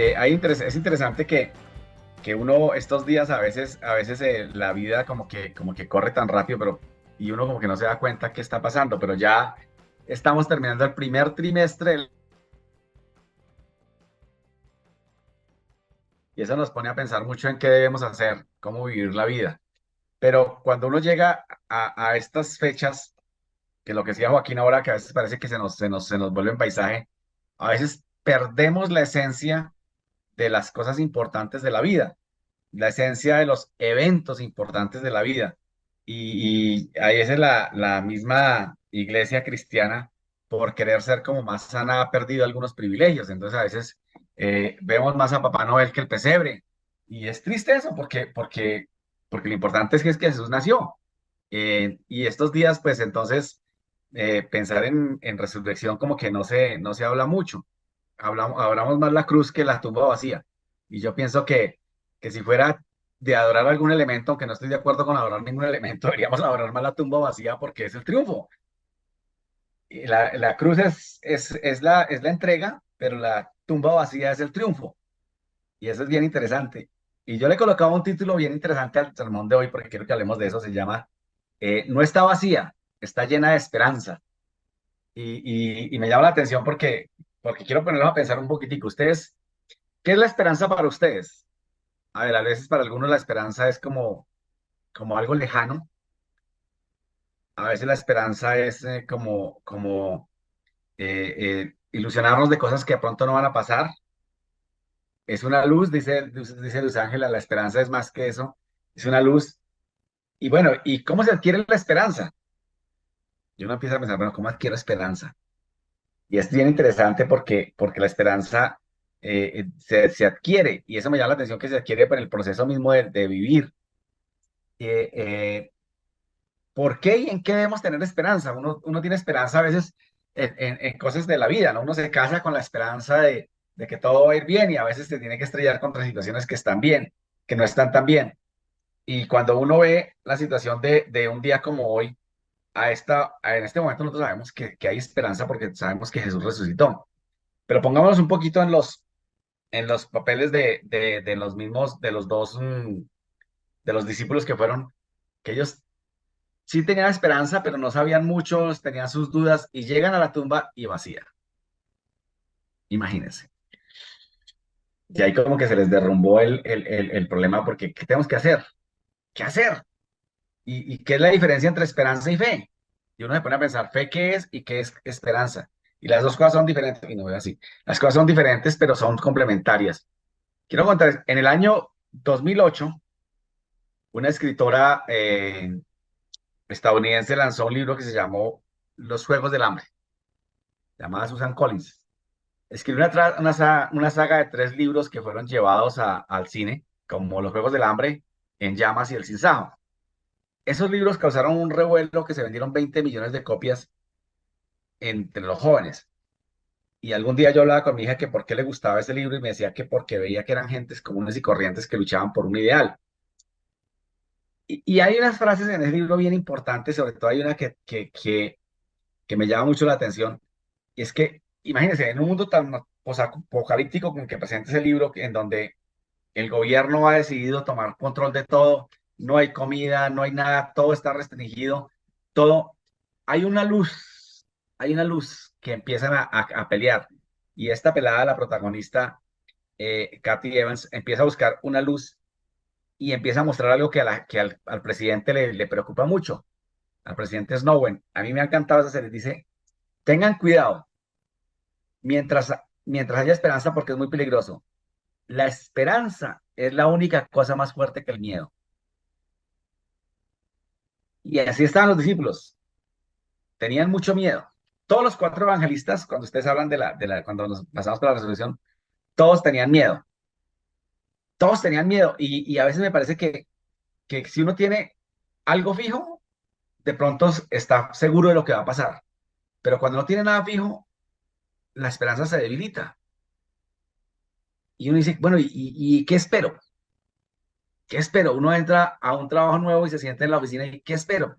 es interesante que uno estos días a veces la vida como que corre tan rápido, y uno como que no se da cuenta qué está pasando, pero ya estamos terminando el primer trimestre y eso nos pone a pensar mucho en qué debemos hacer, cómo vivir la vida. Pero cuando uno llega a estas fechas, que lo que decía Joaquín ahora, que a veces parece que se nos vuelve un paisaje, a veces perdemos la esencia de las cosas importantes de la vida, la esencia de los eventos importantes de la vida. Y a veces la misma iglesia cristiana, por querer ser como más sana, ha perdido algunos privilegios. Entonces a veces vemos más a Papá Noel que el pesebre. Y es triste eso, porque lo importante es que Jesús nació. Y estos días, pues entonces, pensar en resurrección como que no se habla mucho. Hablamos más la cruz que la tumba vacía. Y yo pienso que si fuera de adorar algún elemento, aunque no estoy de acuerdo con adorar ningún elemento, deberíamos adorar más la tumba vacía porque es el triunfo. Y la cruz es la entrega, pero la tumba vacía es el triunfo. Y eso es bien interesante. Y yo le colocaba un título bien interesante al sermón de hoy porque quiero que hablemos de eso. Se llama No está vacía, está llena de esperanza. Y me llama la atención porque quiero ponerlos a pensar un poquitico. Ustedes, ¿qué es la esperanza para ustedes? A ver, a veces para algunos la esperanza es como algo lejano. A veces la esperanza es como ilusionarnos de cosas que de pronto no van a pasar. Es una luz, dice Luz Ángela, la esperanza es más que eso. Es una luz. Y bueno, ¿y cómo se adquiere la esperanza? Y uno empieza a pensar, bueno, ¿cómo adquiero esperanza? Y es bien interesante porque la esperanza se adquiere, y eso me llama la atención que se adquiere por el proceso mismo de vivir. Eh, eh, ¿Por qué y en qué debemos tener esperanza? Uno tiene esperanza a veces en cosas de la vida, ¿no? Uno se casa con la esperanza de que todo va a ir bien y a veces se tiene que estrellar contra situaciones que están bien, que no están tan bien. Y cuando uno ve la situación de un día como hoy, en este momento nosotros sabemos que hay esperanza porque sabemos que Jesús resucitó. Pero pongámonos un poquito en los papeles de los mismos, de los dos, de los discípulos que ellos sí tenían esperanza, pero no sabían mucho, tenían sus dudas y llegan a la tumba y vacía. Imagínense. Y ahí como que se les derrumbó el problema porque ¿qué tenemos que hacer? ¿Qué hacer? ¿Y qué es la diferencia entre esperanza y fe? Y uno se pone a pensar, ¿fe qué es y qué es esperanza? Y las dos cosas son diferentes, y no voy así. Las cosas son diferentes, pero son complementarias. Quiero contar, en el año 2008, una escritora estadounidense lanzó un libro que se llamó Los Juegos del Hambre, llamada Susan Collins. Escribió una saga de 3 libros que fueron llevados al cine, como Los Juegos del Hambre, En Llamas y El Sinsajo. Esos libros causaron un revuelo que se vendieron 20 millones de copias entre los jóvenes. Y algún día yo hablaba con mi hija que por qué le gustaba ese libro y me decía que porque veía que eran gentes comunes y corrientes que luchaban por un ideal. Y hay unas frases en ese libro bien importantes, sobre todo hay una que me llama mucho la atención, y es que, imagínense, en un mundo tan apocalíptico como el que presenta ese libro, en donde el gobierno ha decidido tomar control de todo, no hay comida, no hay nada, todo está restringido, todo, hay una luz que empiezan a pelear, y esta pelada, la protagonista, Kathy Evans, empieza a buscar una luz y empieza a mostrar algo que al presidente le preocupa mucho, al presidente Snowden. A mí me ha encantado esa serie. Dice, tengan cuidado mientras haya esperanza porque es muy peligroso. La esperanza es la única cosa más fuerte que el miedo. Y así estaban los discípulos. Tenían mucho miedo. Todos los 4 evangelistas, cuando ustedes hablan cuando nos pasamos por la resolución, todos tenían miedo. Todos tenían miedo. Y a veces me parece que si uno tiene algo fijo, de pronto está seguro de lo que va a pasar. Pero cuando no tiene nada fijo, la esperanza se debilita. Y uno dice, bueno, ¿y qué espero? ¿Qué espero? Uno entra a un trabajo nuevo y se siente en la oficina y ¿qué espero?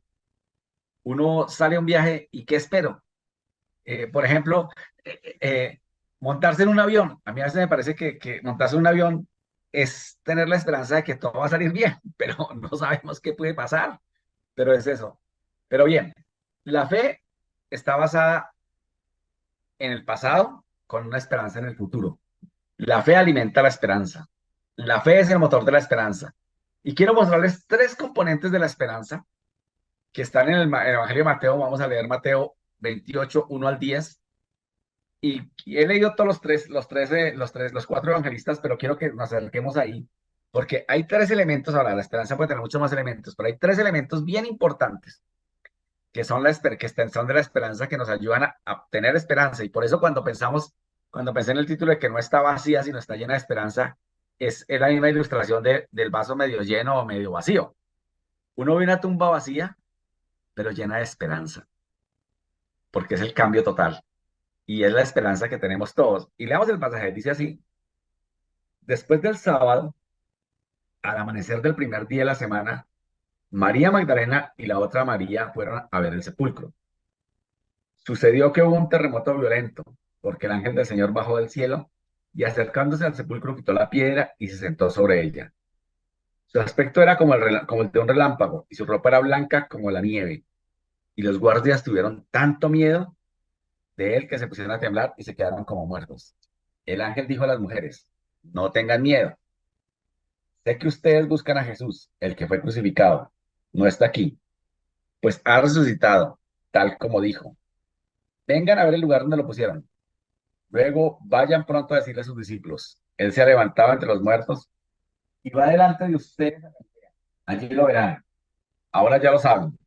Uno sale a un viaje y ¿qué espero? Por ejemplo, eh, eh, montarse en un avión. A mí a veces me parece que montarse en un avión es tener la esperanza de que todo va a salir bien, pero no sabemos qué puede pasar, pero es eso. Pero bien, la fe está basada en el pasado con una esperanza en el futuro. La fe alimenta la esperanza. La fe es el motor de la esperanza. Y quiero mostrarles tres componentes de la esperanza que están en el Evangelio de Mateo. Vamos a leer Mateo 28, 1 al 10. Y he leído todos los cuatro evangelistas, pero quiero que nos acerquemos ahí, porque hay tres elementos. Ahora, la esperanza puede tener muchos más elementos, pero hay tres elementos bien importantes que son son de la esperanza, que nos ayudan a tener esperanza. Y por eso cuando pensé en el título de que no está vacía, sino está llena de esperanza, es la misma ilustración del vaso medio lleno o medio vacío. Uno ve una tumba vacía, pero llena de esperanza, porque es el cambio total. Y es la esperanza que tenemos todos. Y leamos el pasaje, dice así: después del sábado, al amanecer del primer día de la semana, María Magdalena y la otra María fueron a ver el sepulcro. Sucedió que hubo un terremoto violento, porque el ángel del Señor bajó del cielo y acercándose al sepulcro quitó la piedra y se sentó sobre ella. Su aspecto era como el de un relámpago y su ropa era blanca como la nieve. Y los guardias tuvieron tanto miedo de él que se pusieron a temblar y se quedaron como muertos. El ángel dijo a las mujeres: no tengan miedo. Sé que ustedes buscan a Jesús, el que fue crucificado. No está aquí, pues ha resucitado, tal como dijo. Vengan a ver el lugar donde lo pusieron. Luego vayan pronto a decirle a sus discípulos: Él se ha levantado entre los muertos y va delante de ustedes. Allí lo verán. Ahora ya lo saben.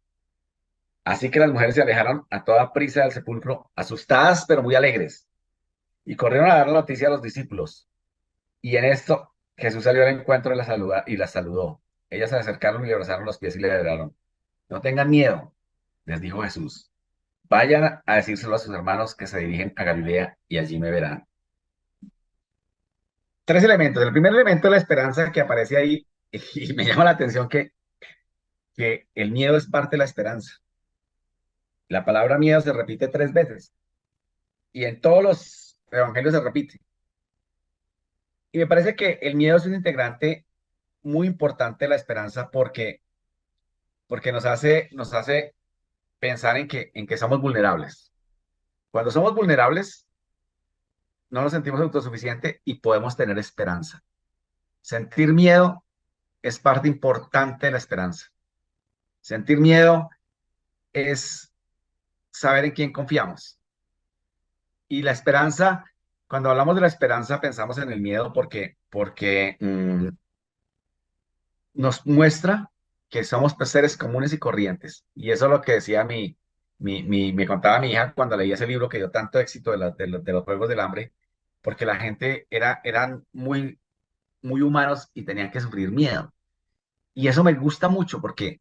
Así que las mujeres se alejaron a toda prisa del sepulcro, asustadas pero muy alegres, y corrieron a dar la noticia a los discípulos. Y en esto Jesús salió al encuentro y las saludó. Ellas se acercaron y le abrazaron los pies y le adoraron. No tengan miedo, les dijo Jesús. Vayan a decírselo a sus hermanos que se dirigen a Galilea y allí me verán. Tres elementos. El primer elemento es la esperanza que aparece ahí y me llama la atención que el miedo es parte de la esperanza. La palabra miedo se repite tres veces y en todos los evangelios se repite. Y me parece que el miedo es un integrante muy importante de la esperanza porque nos hace pensar en que somos vulnerables. Cuando somos vulnerables, no nos sentimos autosuficientes y podemos tener esperanza. Sentir miedo es parte importante de la esperanza. Sentir miedo es saber en quién confiamos. Y la esperanza, cuando hablamos de la esperanza, pensamos en el miedo porque nos muestra que somos pues, seres comunes y corrientes. Y eso es lo que decía me contaba mi hija cuando leía ese libro que dio tanto éxito de los Juegos del Hambre, porque la gente eran muy, muy humanos y tenían que sufrir miedo. Y eso me gusta mucho porque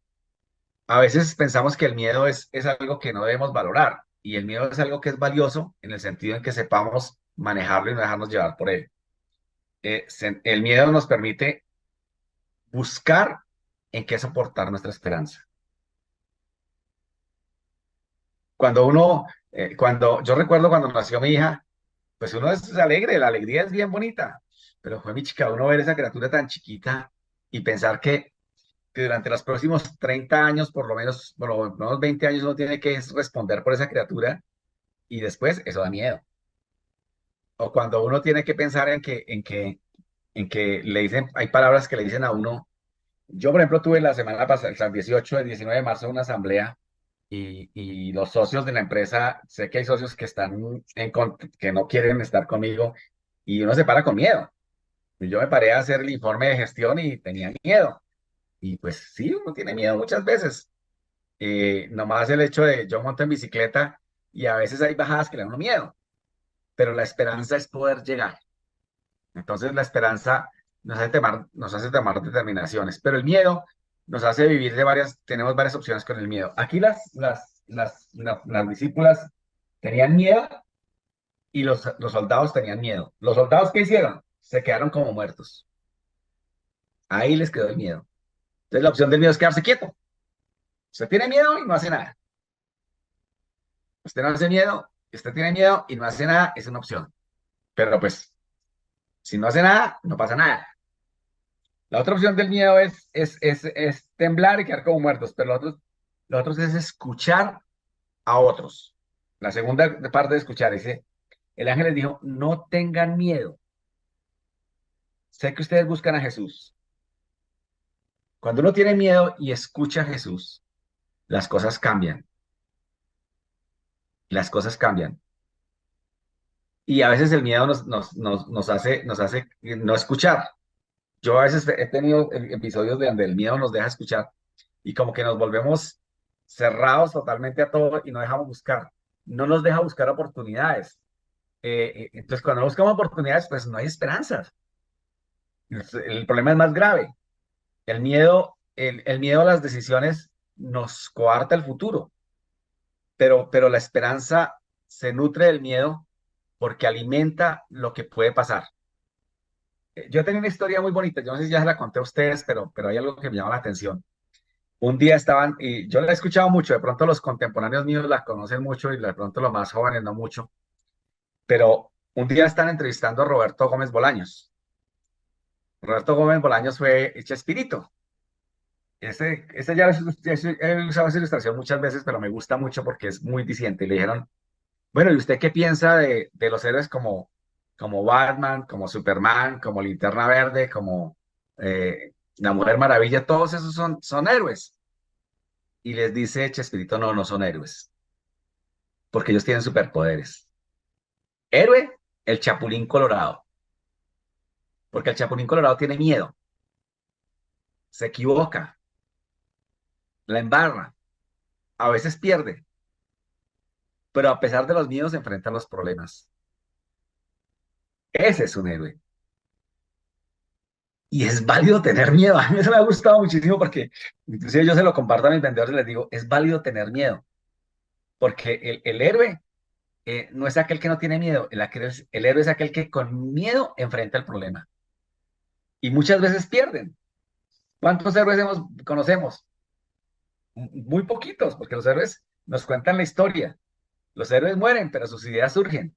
a veces pensamos que el miedo es algo que no debemos valorar y el miedo es algo que es valioso en el sentido en que sepamos manejarlo y no dejarnos llevar por él. El miedo nos permite buscar en qué soportar nuestra esperanza. Cuando yo recuerdo cuando nació mi hija, pues uno es alegre, la alegría es bien bonita, pero fue mi chica, uno ver esa criatura tan chiquita y pensar que durante los próximos 30 años, por lo menos 20 años, uno tiene que responder por esa criatura y después eso da miedo. O cuando uno tiene que pensar en que le dicen, hay palabras que le dicen a uno. Yo, por ejemplo, tuve la semana pasada, el 18, el 19 de marzo, una asamblea y los socios de la empresa, sé que hay socios que que no quieren estar conmigo y uno se para con miedo. Y yo me paré a hacer el informe de gestión y tenía miedo. Y pues sí, uno tiene miedo muchas veces. Nomás el hecho de yo monto en bicicleta y a veces hay bajadas que le dan uno miedo, pero la esperanza es poder llegar. Entonces la esperanza nos hace tomar determinaciones, pero el miedo nos hace vivir tenemos varias opciones con el miedo. Aquí las discípulas tenían miedo y los soldados tenían miedo. ¿Los soldados qué hicieron? Se quedaron como muertos. Ahí les quedó el miedo. Entonces la opción del miedo es quedarse quieto. Usted tiene miedo y no hace nada. Usted no hace miedo, usted tiene miedo y no hace nada, es una opción. pero pues si no hace nada, no pasa nada. La otra opción del miedo es temblar y quedar como muertos, pero lo otro es escuchar a otros. La segunda parte de escuchar, dice, el ángel les dijo, no tengan miedo. Sé que ustedes buscan a Jesús. Cuando uno tiene miedo y escucha a Jesús, las cosas cambian. Las cosas cambian. Y a veces el miedo nos hace no escuchar. Yo a veces he tenido episodios de donde el miedo nos deja escuchar y como que nos volvemos cerrados totalmente a todo y no dejamos buscar. No nos deja buscar oportunidades. Entonces, cuando no buscamos oportunidades, pues no hay esperanzas. El problema es más grave. El miedo a las decisiones nos coarta el futuro, pero la esperanza se nutre del miedo porque alimenta lo que puede pasar. Yo tenía una historia muy bonita, yo no sé si ya se la conté a ustedes, pero hay algo que me llama la atención. Un día estaban, y yo la he escuchado mucho, de pronto los contemporáneos míos la conocen mucho y de pronto los más jóvenes no mucho, pero un día están entrevistando a Roberto Gómez Bolaños. Roberto Gómez Bolaños fue Chespirito. Ese ya he usado esa ilustración muchas veces, pero me gusta mucho porque es muy diciente. Y le dijeron, bueno, ¿y usted qué piensa de los héroes como Batman, como Superman, como Linterna Verde, como la Mujer Maravilla? Todos esos son héroes. Y les dice Chespirito, no, no son héroes, porque ellos tienen superpoderes. Héroe, el Chapulín Colorado, porque el Chapulín Colorado tiene miedo, se equivoca, la embarra, a veces pierde, pero a pesar de los miedos se enfrenta a los problemas. Ese es un héroe. Y es válido tener miedo. A mí eso me ha gustado muchísimo porque inclusive yo se lo comparto a mis vendedores y les digo, es válido tener miedo, porque el héroe no es aquel que no tiene miedo, el héroe es aquel que con miedo enfrenta el problema. Y muchas veces pierden. ¿Cuántos héroes conocemos? Muy poquitos, porque los héroes nos cuentan la historia. Los héroes mueren, pero sus ideas surgen.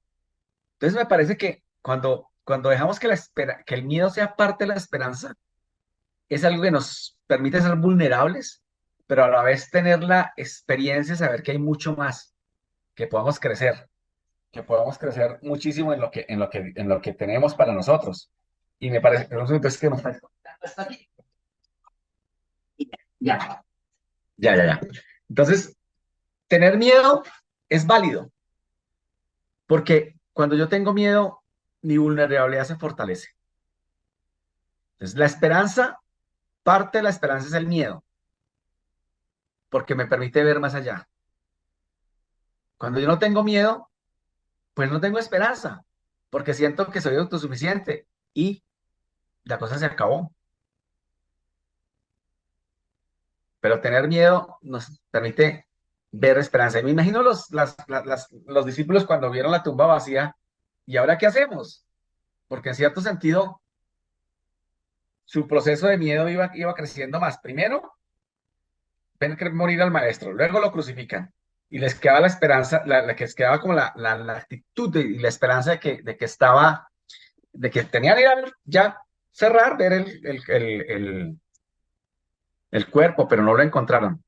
Entonces me parece que cuando dejamos que el miedo sea parte de la esperanza, es algo que nos permite ser vulnerables, pero a la vez tener la experiencia, saber que hay mucho más, que podamos crecer muchísimo en lo que tenemos para nosotros. Y me parece, pero entonces que ya, ya. Entonces, tener miedo es válido, porque cuando yo tengo miedo, mi vulnerabilidad se fortalece. Entonces, parte de la esperanza es el miedo, porque me permite ver más allá. Cuando yo no tengo miedo, pues no tengo esperanza, porque siento que soy autosuficiente y la cosa se acabó. Pero tener miedo nos permite ver esperanza. Y me imagino los discípulos cuando vieron la tumba vacía, ¿y ahora qué hacemos? Porque en cierto sentido, su proceso de miedo iba creciendo más. Primero, ven que morir al maestro, luego lo crucifican. Y les quedaba la esperanza, la que les quedaba como la actitud y la esperanza de que tenían que ir a ver, ya cerrar, ver el cuerpo, pero no lo encontraron.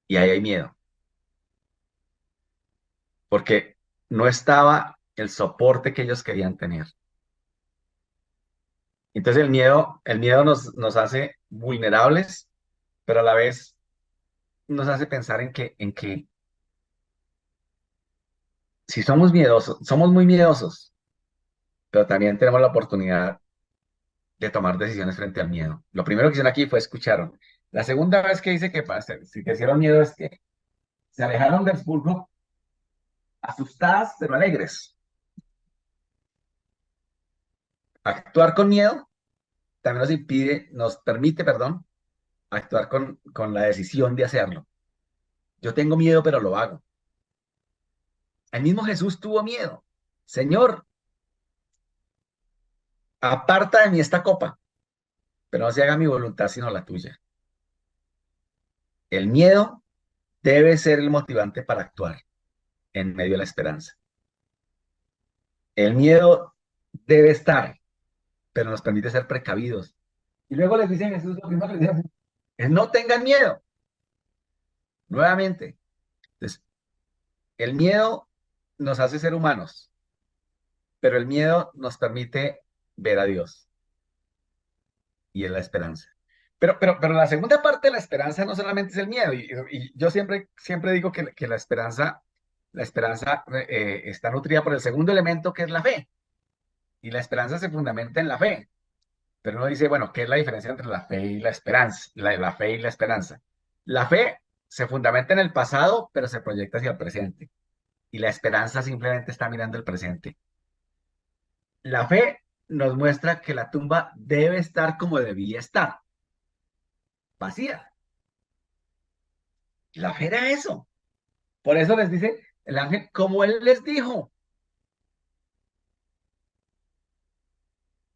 Y ahí hay miedo, porque no estaba el soporte que ellos querían tener. Entonces el miedo nos hace vulnerables, pero a la vez nos hace pensar en que si somos miedosos, somos muy miedosos, pero también tenemos la oportunidad de tomar decisiones frente al miedo. Lo primero que hicieron aquí fue escucharon. La segunda vez que dice que si te hicieron miedo es que se alejaron del fulcro asustadas pero alegres. Actuar con miedo también nos permite, perdón, actuar con la decisión de hacerlo. Yo tengo miedo, pero lo hago. El mismo Jesús tuvo miedo. Señor, aparta de mí esta copa, pero no se haga mi voluntad sino la tuya. El miedo debe ser el motivante para actuar en medio de la esperanza. El miedo debe estar, pero nos permite ser precavidos. Y luego les dice Jesús, lo primero que les dice es no tengan miedo, nuevamente. Entonces, el miedo nos hace ser humanos, pero el miedo nos permite ver a Dios y es la esperanza. Pero la segunda parte de la esperanza no solamente es el miedo, y yo siempre digo que la esperanza está nutrida por el segundo elemento que es la fe, y la esperanza se fundamenta en la fe. Pero uno dice, bueno, ¿qué es la diferencia entre la fe y la esperanza? La fe y la esperanza. La fe se fundamenta en el pasado, pero se proyecta hacia el presente. Y la esperanza simplemente está mirando el presente. La fe nos muestra que la tumba debe estar como debía estar, vacía. La fe era eso. Por eso les dice el ángel, como él les dijo,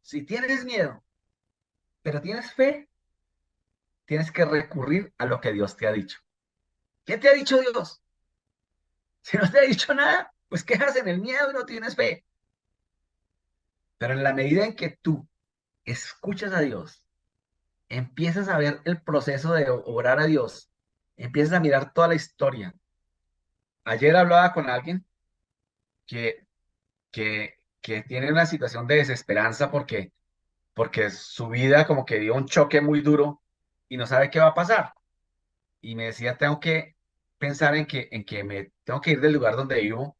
si tienes miedo, pero tienes fe, tienes que recurrir a lo que Dios te ha dicho. ¿Qué te ha dicho Dios? Si no te ha dicho nada, pues quejas en el miedo y no tienes fe. Pero en la medida en que tú escuchas a Dios, empiezas a ver el proceso de orar a Dios, empiezas a mirar toda la historia. Ayer hablaba con alguien que, que tiene una situación de desesperanza porque su vida como que dio un choque muy duro y no sabe qué va a pasar. Y me decía, tengo que pensar en que me tengo que ir del lugar donde vivo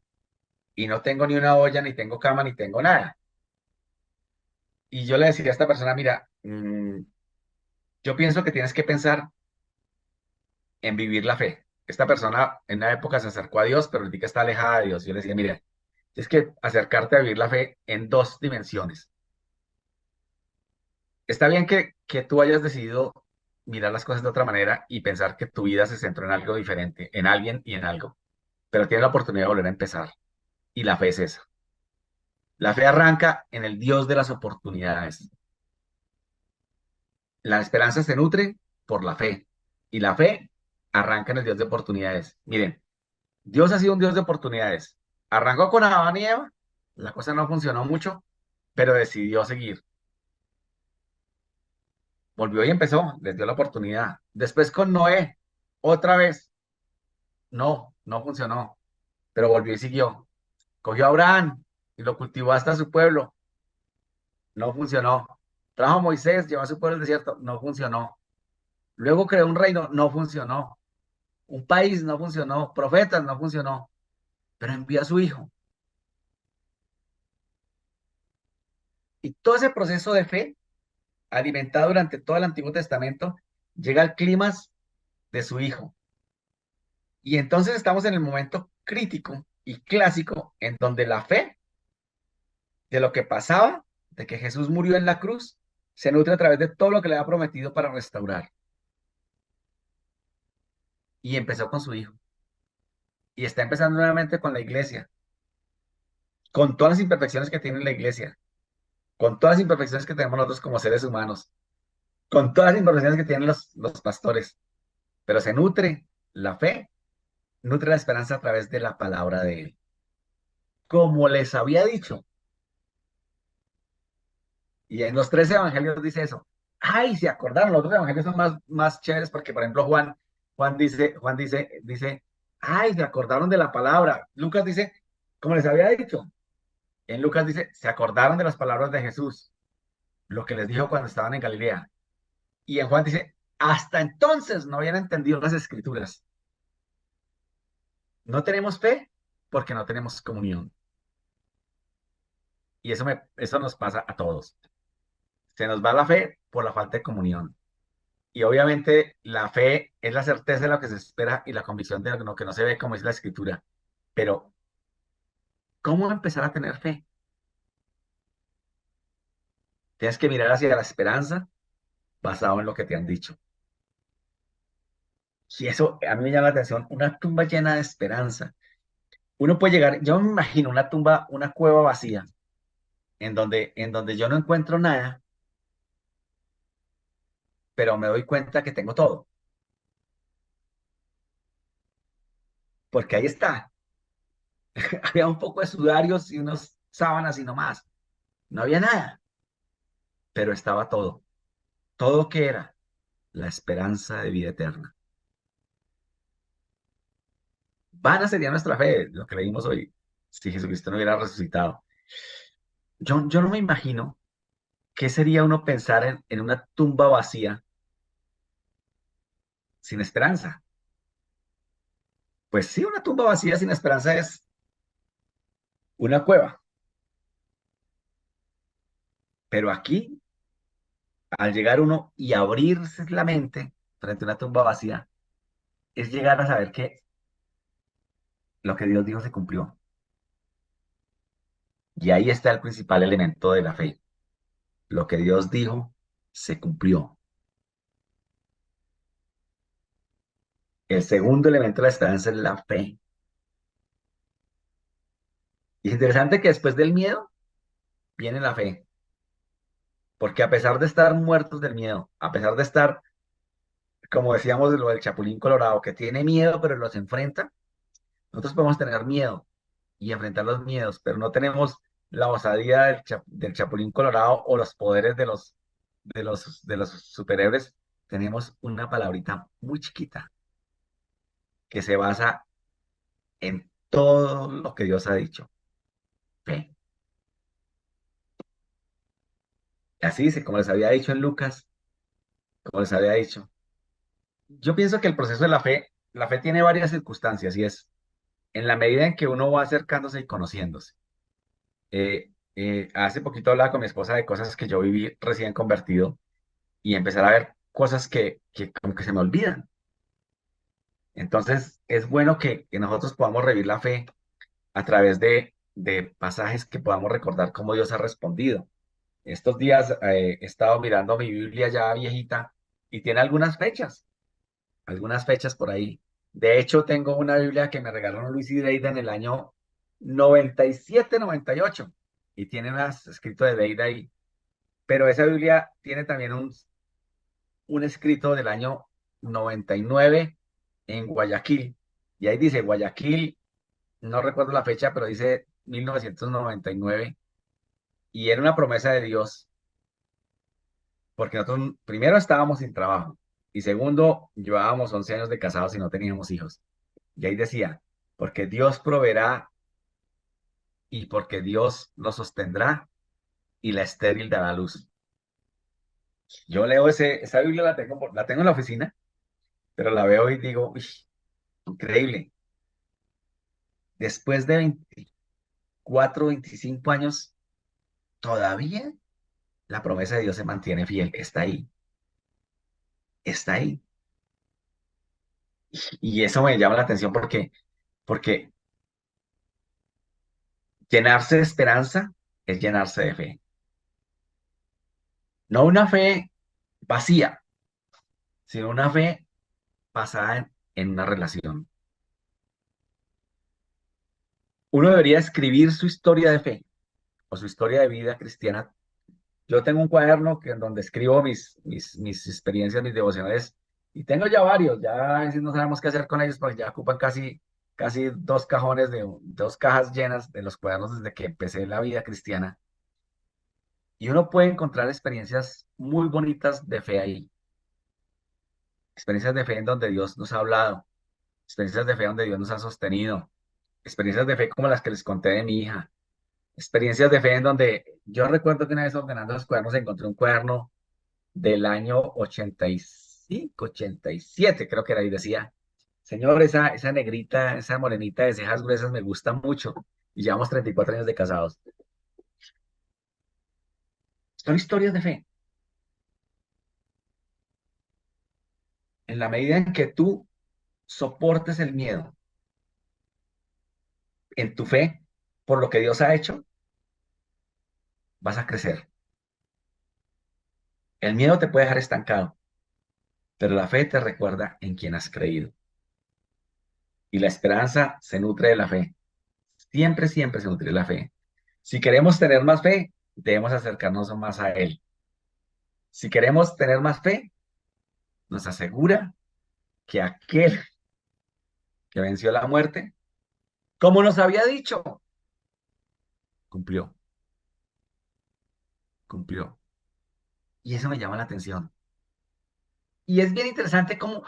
y no tengo ni una olla, ni tengo cama, ni tengo nada. Y yo le decía a esta persona, mira, yo pienso que tienes que pensar en vivir la fe. Esta persona en una época se acercó a Dios, pero ahorita está alejada de Dios. Yo le decía, mira, tienes que acercarte a vivir la fe en dos dimensiones. Está bien que tú hayas decidido mirar las cosas de otra manera y pensar que tu vida se centró en algo diferente, en alguien y en algo, pero tienes la oportunidad de volver a empezar. Y la fe es esa. La fe arranca en el Dios de las oportunidades. La esperanza se nutre por la fe y la fe arranca en el Dios de oportunidades. Miren, Dios ha sido un Dios de oportunidades. Arrancó con Adán y Eva, la cosa no funcionó mucho, pero decidió seguir. Volvió y empezó, les dio la oportunidad. Después con Noé, otra vez, no funcionó, pero volvió y siguió. Cogió a Abraham y lo cultivó hasta su pueblo, no funcionó. Trajo a Moisés, llevó a su pueblo al desierto, no funcionó. Luego creó un reino, no funcionó. Un país, no funcionó. Profetas, no funcionó. Pero envió a su hijo. Y todo ese proceso de fe, alimentado durante todo el Antiguo Testamento, llega al clímax de su hijo. Y entonces estamos en el momento crítico y clásico en donde la fe de lo que pasaba, de que Jesús murió en la cruz, se nutre a través de todo lo que le ha prometido para restaurar. Y empezó con su hijo. Y está empezando nuevamente con la iglesia, con todas las imperfecciones que tiene la iglesia, con todas las imperfecciones que tenemos nosotros como seres humanos, con todas las imperfecciones que tienen los pastores. Pero se nutre la fe, nutre la esperanza a través de la palabra de él. Como les había dicho, y en los 13 evangelios dice eso. Ay, se acordaron, los otros evangelios son más chéveres porque, por ejemplo, Juan dice, ay, se acordaron de la palabra. Lucas dice, como les había dicho. En Lucas dice, se acordaron de las palabras de Jesús, lo que les dijo cuando estaban en Galilea. Y en Juan dice, hasta entonces no habían entendido las escrituras. No tenemos fe porque no tenemos comunión. Y eso nos pasa a todos. Se nos va la fe por la falta de comunión. Y obviamente la fe es la certeza de lo que se espera y la convicción de lo que no se ve, como es la escritura. Pero, ¿cómo empezar a tener fe? Tienes que mirar hacia la esperanza basado en lo que te han dicho. Y eso a mí me llama la atención, una tumba llena de esperanza. Uno puede llegar, yo me imagino una tumba, una cueva vacía, en donde yo no encuentro nada, pero me doy cuenta que tengo todo, porque ahí está. Había un poco de sudarios y unos sábanas y no más. no había nada, pero estaba todo. ¿Todo que era? La esperanza de vida eterna. Vana sería nuestra fe, lo que leímos hoy, si Jesucristo no hubiera resucitado. Yo no me imagino qué sería uno pensar en una tumba vacía sin esperanza. Pues sí, una tumba vacía sin esperanza es una cueva, pero aquí, al llegar uno y abrirse la mente frente a una tumba vacía, es llegar a saber que lo que Dios dijo se cumplió. Y ahí está el principal elemento de la fe. Lo que Dios dijo se cumplió. El segundo elemento de la esperanza es la fe. Y es interesante que después del miedo viene la fe, porque a pesar de estar muertos del miedo, a pesar de estar, como decíamos, de lo del Chapulín Colorado, que tiene miedo pero los enfrenta, nosotros podemos tener miedo y enfrentar los miedos, pero no tenemos la osadía del Chapulín Colorado o los poderes de los superhéroes. Tenemos una palabrita muy chiquita que se basa en todo lo que Dios ha dicho. Fe. Así dice, como les había dicho en Lucas, como les había dicho. Yo pienso que el proceso de la fe tiene varias circunstancias y es en la medida en que uno va acercándose y conociéndose. Hace poquito hablaba con mi esposa de cosas que yo viví recién convertido y empezar a ver cosas que como que se me olvidan. Entonces, es bueno que nosotros podamos revivir la fe a través de pasajes que podamos recordar cómo Dios ha respondido. Estos días he estado mirando mi Biblia ya viejita y tiene algunas fechas por ahí. De hecho, tengo una Biblia que me regaló Luis y Deida en el año 97, 98 y tiene más escrito de Deida ahí. Pero esa Biblia tiene también un escrito del año 99 en Guayaquil. Y ahí dice Guayaquil, no recuerdo la fecha, pero dice 1999. Y era una promesa de Dios, porque nosotros primero estábamos sin trabajo y segundo llevábamos 11 años de casados y no teníamos hijos. Y ahí decía, porque Dios proveerá y porque Dios nos sostendrá y la estéril dará luz. Yo leo esa Biblia, la tengo en la oficina, pero la veo y digo, uy, increíble. Después de 24, 25 años, todavía la promesa de Dios se mantiene fiel. Está ahí, está ahí. Y eso me llama la atención porque llenarse de esperanza es llenarse de fe. No una fe vacía, sino una fe basada en una relación. Uno debería escribir su historia de fe o su historia de vida cristiana. Yo tengo un cuaderno en donde escribo mis experiencias, mis devocionales, y tengo ya varios, ya a veces no sabemos qué hacer con ellos porque ya ocupan casi dos cajones dos cajas llenas de los cuadernos desde que empecé la vida cristiana. Y uno puede encontrar experiencias muy bonitas de fe ahí, experiencias de fe en donde Dios nos ha hablado, experiencias de fe donde Dios nos ha sostenido, experiencias de fe como las que les conté de mi hija, experiencias de fe en donde yo recuerdo que una vez ordenando los cuadernos encontré un cuaderno del año 85, 87, creo que era, y decía, señor, esa negrita, esa morenita de cejas gruesas me gusta mucho, y llevamos 34 años de casados. Son historias de fe. En la medida en que tú soportes el miedo en tu fe por lo que Dios ha hecho, vas a crecer. El miedo te puede dejar estancado, pero la fe te recuerda en quien has creído. Y la esperanza se nutre de la fe. Siempre, siempre se nutre de la fe. Si queremos tener más fe, debemos acercarnos más a Él. Si queremos tener más fe, nos asegura que aquel que venció la muerte, como nos había dicho, cumplió. cumplió. Y eso me llama la atención. Y es bien interesante cómo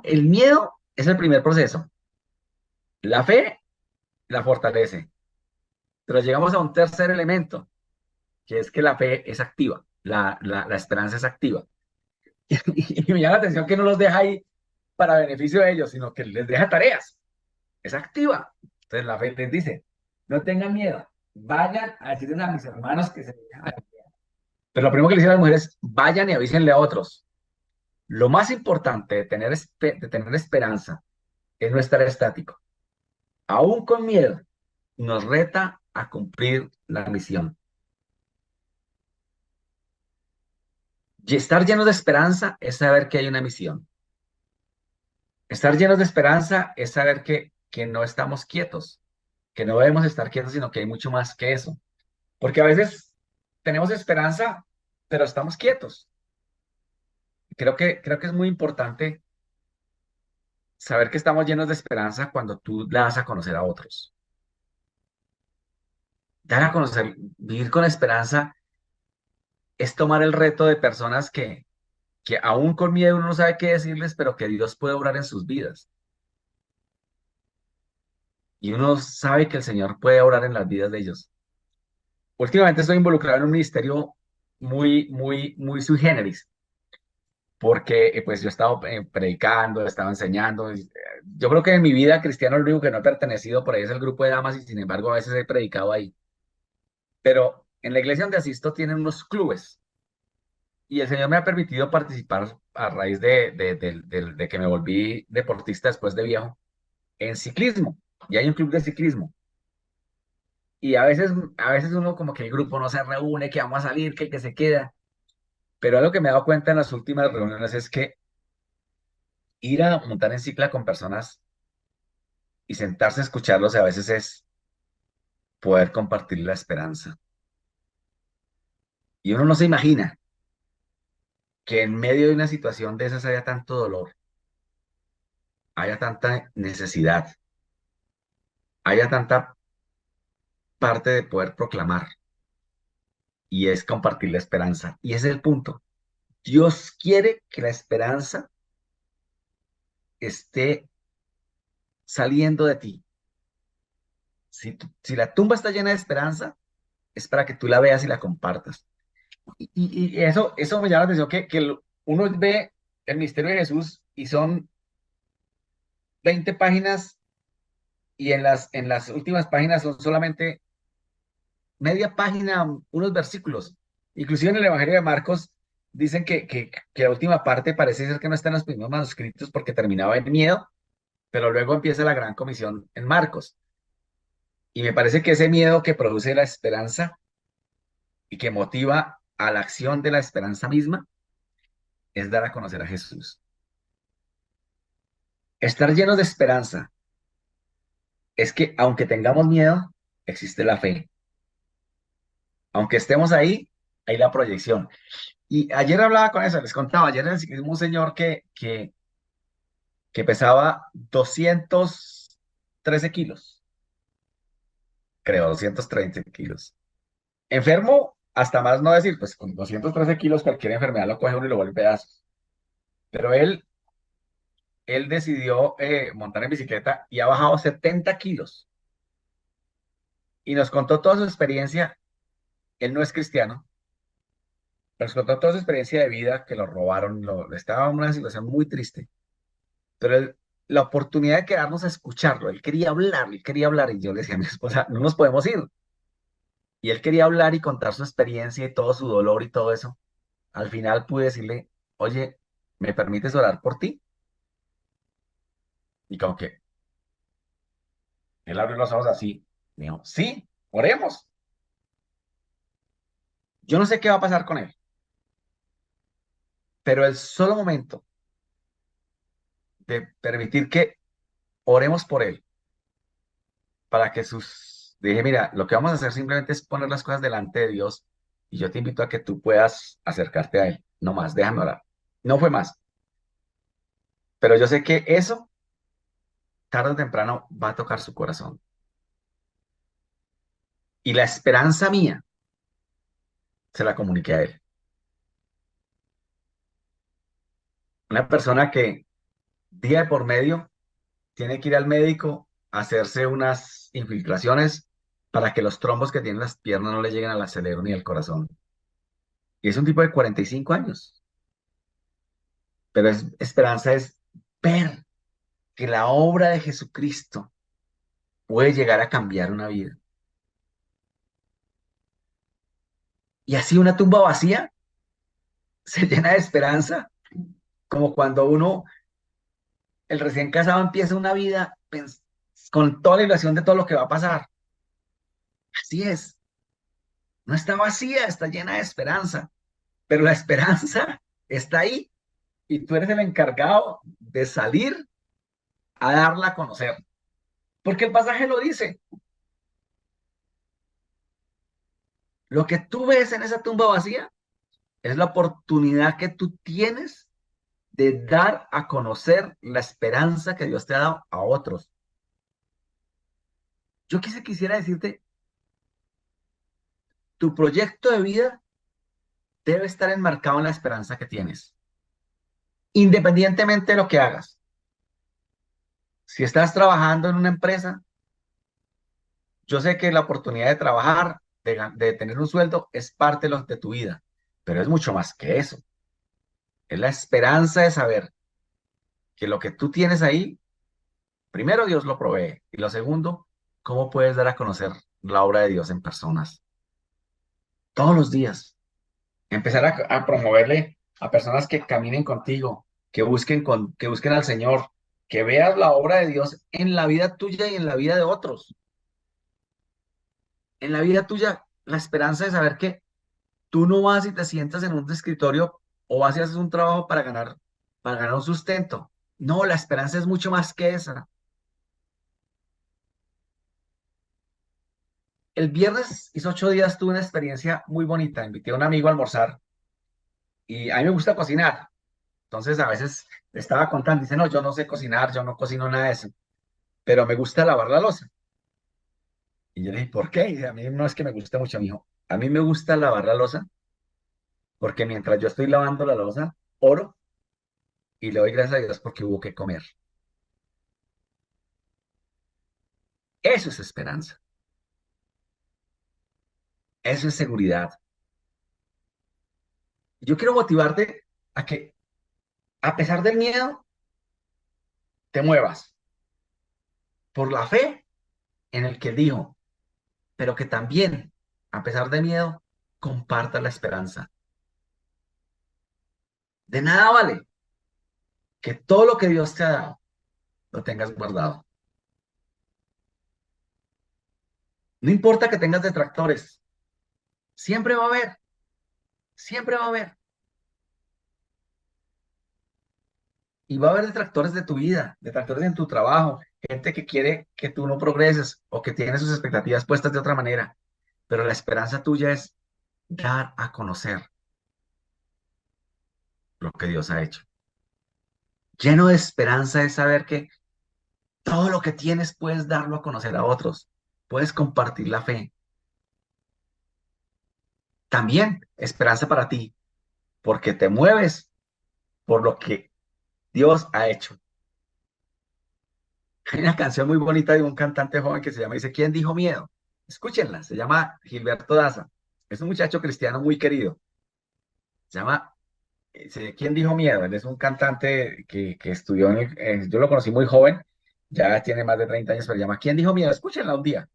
el miedo es el primer proceso. La fe la fortalece. Pero llegamos a un tercer elemento, que es que la fe es activa, la esperanza es activa. Y me llama la atención que no los deja ahí para beneficio de ellos, sino que les deja tareas. Es activa. Entonces la fe les dice, no tengan miedo, vayan a decirles a mis hermanos que se dejan. Pero lo primero que le dicen a las mujeres, vayan y avísenle a otros. Lo más importante de tener esperanza es no estar estático. Aún con miedo, nos reta a cumplir la misión. Y estar llenos de esperanza es saber que hay una misión. Estar llenos de esperanza es saber que no estamos quietos, que no debemos estar quietos, sino que hay mucho más que eso. Porque a veces tenemos esperanza, pero estamos quietos. Creo que es muy importante saber que estamos llenos de esperanza cuando tú la das a conocer a otros. Dar a conocer, vivir con esperanza es tomar el reto de personas que aún con miedo uno no sabe qué decirles, pero que Dios puede obrar en sus vidas. Y uno sabe que el Señor puede obrar en las vidas de ellos. Últimamente estoy involucrado en un ministerio muy sui generis, porque pues yo he estado predicando, he estado enseñando. Yo creo que en mi vida cristiana lo único que no he pertenecido por ahí es el grupo de damas y sin embargo a veces he predicado ahí. Pero en la iglesia donde asisto tienen unos clubes y el Señor me ha permitido participar a raíz de que me volví deportista después de viejo en ciclismo. Y hay un club de ciclismo. Y a veces uno como que el grupo no se reúne, que vamos a salir, que el que se queda. Pero algo que me he dado cuenta en las últimas reuniones es que ir a montar en cicla con personas y sentarse a escucharlos a veces es poder compartir la esperanza. Y uno no se imagina que en medio de una situación de esas haya tanto dolor, haya tanta necesidad, haya tanta parte de poder proclamar. Y es compartir la esperanza. Y ese es el punto. Dios quiere que la esperanza esté saliendo de ti. Si la tumba está llena de esperanza, es para que tú la veas y la compartas. Y eso me llama la atención, uno ve el misterio de Jesús y son 20 páginas y en las últimas páginas son solamente media página, unos versículos. Inclusive en el Evangelio de Marcos dicen que la última parte parece ser que no está en los primeros manuscritos porque terminaba en miedo, pero luego empieza la gran comisión en Marcos. Y me parece que ese miedo que produce la esperanza y que motiva a la acción de la esperanza misma es dar a conocer a Jesús. Estar llenos de esperanza es que aunque tengamos miedo, existe la fe. Aunque estemos ahí, hay la proyección. Y ayer hablaba con eso, les contaba, ayer un señor que pesaba 213 kilos, creo, 230 kilos. Enfermo, hasta más no decir, pues con 213 kilos cualquier enfermedad lo coge uno y lo vuelve pedazos. Pero él decidió montar en bicicleta y ha bajado 70 kilos. Y nos contó toda su experiencia. Él no es cristiano, pero nos contó toda su experiencia de vida, que lo robaron, estaba en una situación muy triste. Pero la oportunidad de quedarnos a escucharlo, él quería hablar, y yo le decía a mi esposa, no nos podemos ir. Y él quería hablar y contar su experiencia y todo su dolor y todo eso. Al final pude decirle, oye, ¿me permites orar por ti? Y como que él abrió los ojos así. Me dijo, sí, oremos. Yo no sé qué va a pasar con él, pero el solo momento de permitir que oremos por él, para que dije, mira, lo que vamos a hacer simplemente es poner las cosas delante de Dios y yo te invito a que tú puedas acercarte a él. No más, déjame orar. No fue más, pero yo sé que eso, tarde o temprano, va a tocar su corazón. Y la esperanza mía, se la comuniqué a él. Una persona que día de por medio tiene que ir al médico a hacerse unas infiltraciones para que los trombos que tiene en las piernas no le lleguen al cerebro ni al corazón. Y es un tipo de 45 años. Pero esperanza es ver que la obra de Jesucristo puede llegar a cambiar una vida. Y así una tumba vacía se llena de esperanza, como cuando uno, el recién casado, empieza una vida con toda la ilusión de todo lo que va a pasar. Así es, no está vacía, está llena de esperanza, pero la esperanza está ahí y tú eres el encargado de salir a darla a conocer. Porque el pasaje lo dice, lo que tú ves en esa tumba vacía es la oportunidad que tú tienes de dar a conocer la esperanza que Dios te ha dado a otros. Yo quisiera decirte, tu proyecto de vida debe estar enmarcado en la esperanza que tienes, independientemente de lo que hagas. Si estás trabajando en una empresa, yo sé que la oportunidad de trabajar, de tener un sueldo, es parte de tu vida, pero es mucho más que eso. Es la esperanza de saber que lo que tú tienes ahí, primero Dios lo provee, y lo segundo, cómo puedes dar a conocer la obra de Dios en personas. Todos los días. Empezar a promoverle a personas que caminen contigo, que busquen al Señor, que veas la obra de Dios en la vida tuya y en la vida de otros. En la vida tuya, la esperanza de saber que tú no vas y te sientas en un escritorio o vas y haces un trabajo para ganar un sustento. No, la esperanza es mucho más que esa. El viernes, hice 8 días, tuve una experiencia muy bonita. Invité a un amigo a almorzar y a mí me gusta cocinar. Entonces a veces le estaba contando, dice, no, yo no sé cocinar, yo no cocino nada de eso, pero me gusta lavar la loza. Y yo le dije, ¿por qué? Y dice, a mí no es que me guste mucho, mijo. A mí me gusta lavar la loza porque mientras yo estoy lavando la loza, oro y le doy gracias a Dios porque hubo que comer. Eso es esperanza, eso es seguridad. Yo quiero motivarte a que, a pesar del miedo, te muevas por la fe en el que dijo, pero que también, a pesar de miedo, comparta la esperanza. De nada vale que todo lo que Dios te ha dado lo tengas guardado. No importa que tengas detractores, siempre va a haber, siempre va a haber. Y va a haber detractores de tu vida, detractores en tu trabajo, gente que quiere que tú no progreses o que tiene sus expectativas puestas de otra manera. Pero la esperanza tuya es dar a conocer lo que Dios ha hecho. Lleno de esperanza es saber que todo lo que tienes puedes darlo a conocer a otros. Puedes compartir la fe. También esperanza para ti, porque te mueves por lo que Dios ha hecho. Hay una canción muy bonita de un cantante joven que se llama, dice, ¿quién dijo miedo? Escúchenla, se llama Gilberto Daza. Es un muchacho cristiano muy querido. Se llama, ¿quién dijo miedo? Él es un cantante que estudió, yo lo conocí muy joven, ya tiene más de 30 años, pero se llama ¿quién dijo miedo? Escúchenla un día.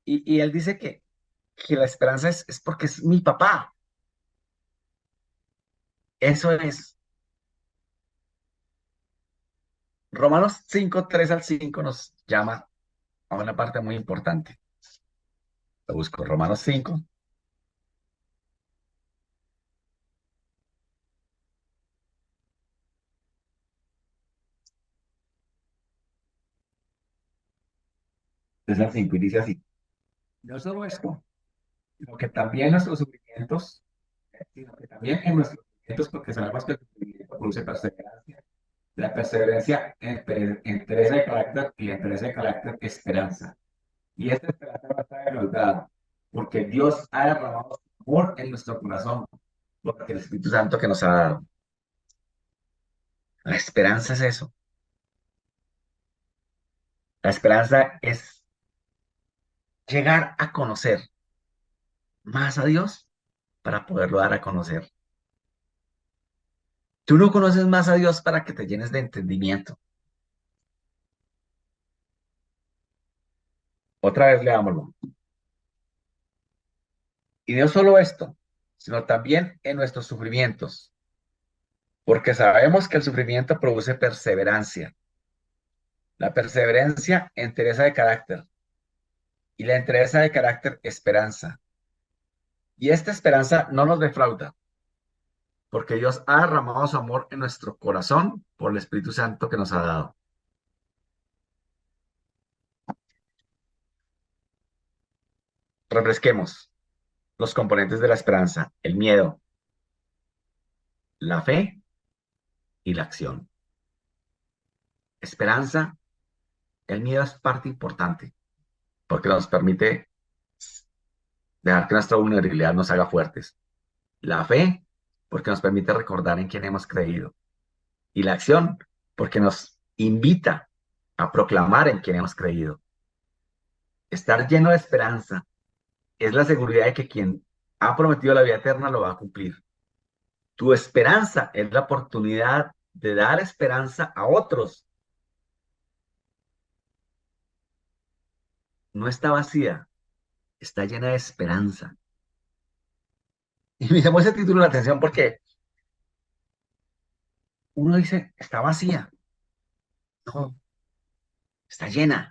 Y él dice que la esperanza es porque es mi papá. Eso es. Romanos 5 3 al 5 nos llama a una parte muy importante. Lo busco, Romanos 5 3 al 5 y dice así. No solo esto, sino que también nuestros sufrimientos, sino que también en nuestros sufrimientos, porque sabemos que el sufrimiento produce perseverancia. La perseverancia, entereza de carácter y la entereza de carácter, esperanza. Y esta esperanza no está defraudada, porque Dios ha derramado amor en nuestro corazón, porque el Espíritu Santo que nos ha dado. La esperanza es eso. La esperanza es llegar a conocer más a Dios para poderlo dar a conocer. Tú no conoces más a Dios para que te llenes de entendimiento. Otra vez leámoslo. Y no solo esto, sino también en nuestros sufrimientos, porque sabemos que el sufrimiento produce perseverancia. La perseverancia, entereza de carácter, y la entereza de carácter, esperanza. Y esta esperanza no nos defrauda, porque Dios ha derramado su amor en nuestro corazón por el Espíritu Santo que nos ha dado. Refresquemos los componentes de la esperanza: el miedo, la fe y la acción. Esperanza, el miedo es parte importante, porque nos permite dejar que nuestra vulnerabilidad nos haga fuertes. La fe, porque nos permite recordar en quién hemos creído. Y la acción, porque nos invita a proclamar en quién hemos creído. Estar lleno de esperanza es la seguridad de que quien ha prometido la vida eterna lo va a cumplir. Tu esperanza es la oportunidad de dar esperanza a otros. No está vacía, está llena de esperanza. Y me llamó ese título la atención porque uno dice, está vacía. No, está llena.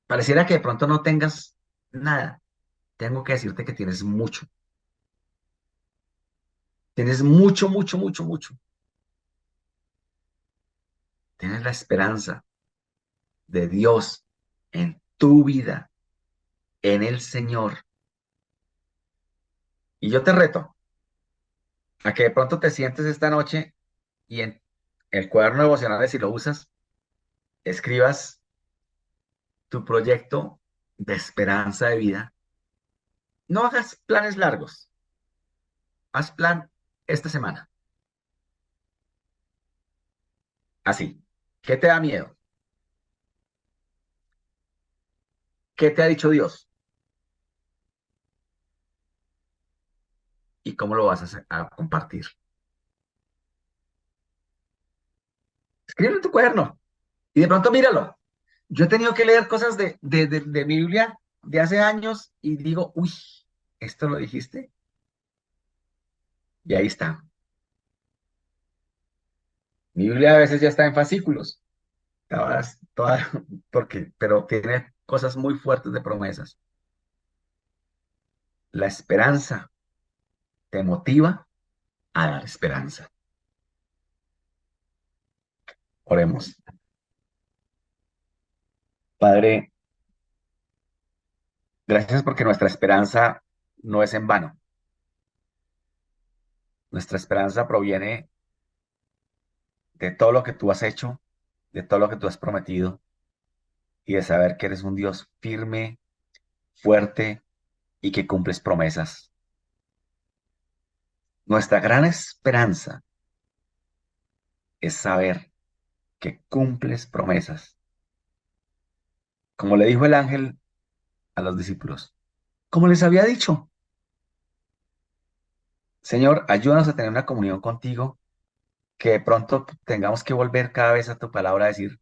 Pareciera que de pronto no tengas nada. Tengo que decirte que tienes mucho. Tienes mucho, mucho, mucho, mucho. Tienes la esperanza de Dios en tu vida, en el Señor. Y yo te reto a que de pronto te sientes esta noche y en el cuaderno devocional, si lo usas, escribas tu proyecto de esperanza de vida. No hagas planes largos. Haz plan esta semana. Así. ¿Qué te da miedo? ¿Qué te ha dicho Dios? ¿Y cómo lo vas a compartir? Escríbelo en tu cuaderno y de pronto míralo. Yo he tenido que leer cosas de mi Biblia de hace años y digo, uy, ¿esto lo dijiste? Y ahí está. Mi Biblia a veces ya está en fascículos, toda, pero tiene cosas muy fuertes de promesas. La esperanza te motiva a dar esperanza. Oremos. Padre, gracias porque nuestra esperanza no es en vano. Nuestra esperanza proviene de todo lo que tú has hecho, de todo lo que tú has prometido y de saber que eres un Dios firme, fuerte y que cumples promesas. Nuestra gran esperanza es saber que cumples promesas. Como le dijo el ángel a los discípulos, como les había dicho, Señor, ayúdanos a tener una comunión contigo, que de pronto tengamos que volver cada vez a tu palabra a decir,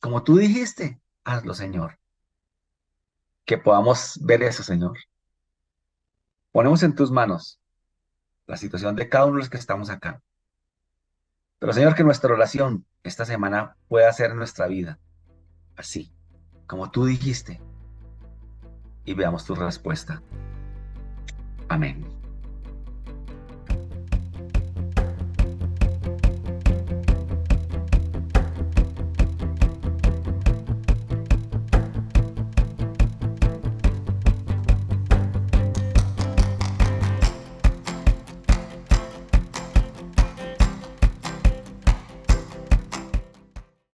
como tú dijiste, hazlo, Señor. Que podamos ver eso, Señor. Ponemos en tus manos la situación de cada uno de los que estamos acá. Pero, Señor, que nuestra oración esta semana pueda ser en nuestra vida así, como tú dijiste, y veamos tu respuesta. Amén.